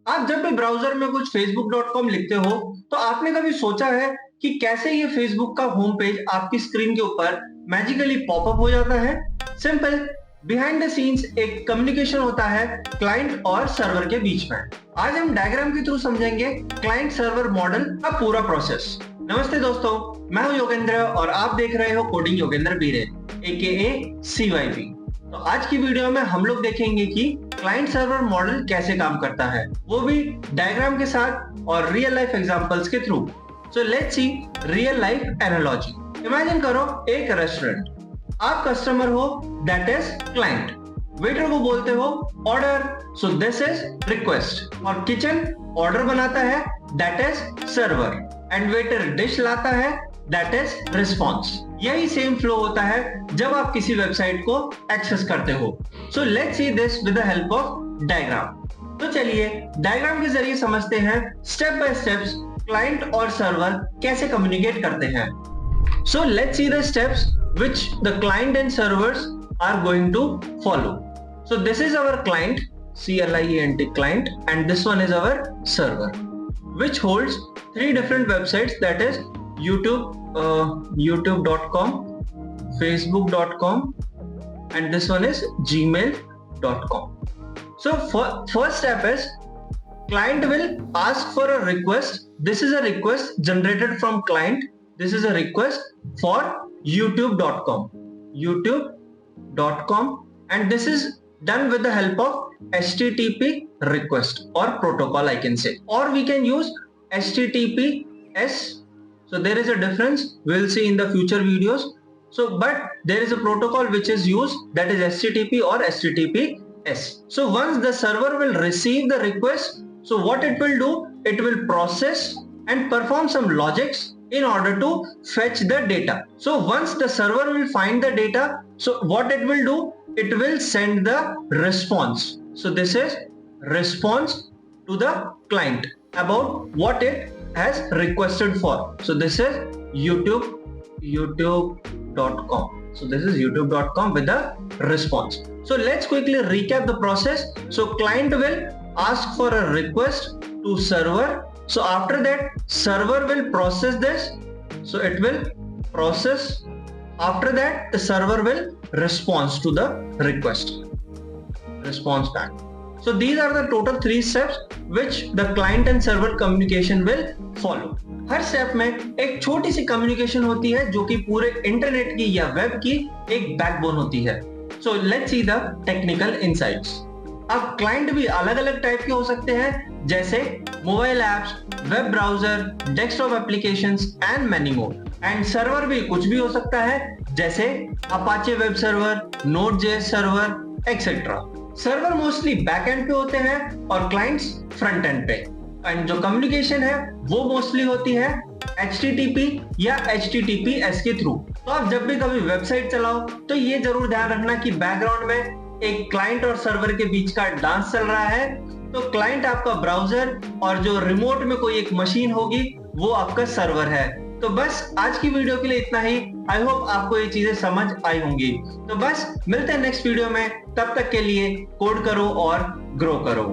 आप जब भी ब्राउजर में कुछ facebook.com लिखते हो तो आपने कभी सोचा है कि कैसे ये फेसबुक का होम पेज आपकी स्क्रीन के ऊपर मैजिकली पॉपअप हो जाता है? सिंपल, बिहाइंड द सीन्स एक कम्युनिकेशन होता है क्लाइंट और सर्वर के बीच में। आज हम डायग्राम के थ्रू समझेंगे क्लाइंट सर्वर मॉडल का पूरा प्रोसेस। नमस्ते दोस्तों, मैं हूं योगेंद्र और आप देख रहे हो कोडिंग योगेंद्र बीरे AKA CYB। तो आज की वीडियो में हम लोग देखेंगे कि क्लाइंट सर्वर मॉडल कैसे काम करता है, वो भी डायग्राम के साथ और रियल लाइफ एग्जांपल्स के through. So let's see real life analogy. Imagine करो एक रेस्टोरेंट, आप कस्टमर हो, दैट इज क्लाइंट। वेटर को बोलते हो order, so this is request. और किचन ऑर्डर बनाता है, that is server. And waiter dish लाता है, दैट इज रिस्पॉन्स। यही सेम फ्लो होता है जब आप किसी वेबसाइट को एक्सेस करते हो। So let's see this with the help of diagram. तो चलिए डायग्राम के जरिए समझते हैं स्टेप बाय स्टेप्स क्लाइंट और सर्वर कैसे कम्युनिकेट करते हैं। So let's see the steps which the client and servers are going to follow. So this is our client, CLIENT client, and this one is our server, which holds three different websites, that is youtube.com, facebook.com, and this one is gmail.com. So first step is client will ask for a request. This is a request generated from client. This is a request for youtube.com, and this is done with the help of HTTP request or protocol, I can say, or we can use HTTPS. So there is a difference, we'll see in the future videos. So but there is a protocol which is used, that is HTTP or HTTPS. So once the server will receive the request, so what it will do, it will process and perform some logics in order to fetch the data. So once the server will find the data, so what it will do, it will send the response. So this is response to the client about what it has requested for. So this is youtube.com. So this is youtube.com with the response. So let's quickly recap the process. So client will ask for a request to server. So after that, server will process this. So it will process. After that, the server will respond to the request. Response back. So these are the total three steps which the client and server communication will follow. Her step में एक छोटी सी communication होती है जो कि पूरे internet की या वेब की एक बैकबोन होती है। So let's see the technical insights. अब क्लाइंट भी अलग अलग टाइप के हो सकते हैं, जैसे mobile apps, web browser, desktop applications and many more. And server भी कुछ भी हो सकता है, जैसे Apache web server, Node.js server etcetera. Server mostly backend पे होते हैं और क्लाइंट्स फ्रंट एंड पे। एंड जो कम्युनिकेशन है वो मोस्टली होती है HTTP या HTTPS के थ्रू। तो आप जब भी कभी वेबसाइट चलाओ तो ये जरूर ध्यान रखना कि बैकग्राउंड में एक क्लाइंट और सर्वर के बीच का डांस चल रहा है। तो क्लाइंट आपका ब्राउजर और जो रिमोट में कोई एक मशीन होगी वो आपका सर्वर है। तो बस आज की वीडियो के लिए इतना ही। आई होप आपको ये चीजें समझ आई होंगी। तो बस मिलते हैं नेक्स्ट वीडियो में, तब तक के लिए कोड करो और ग्रो करो।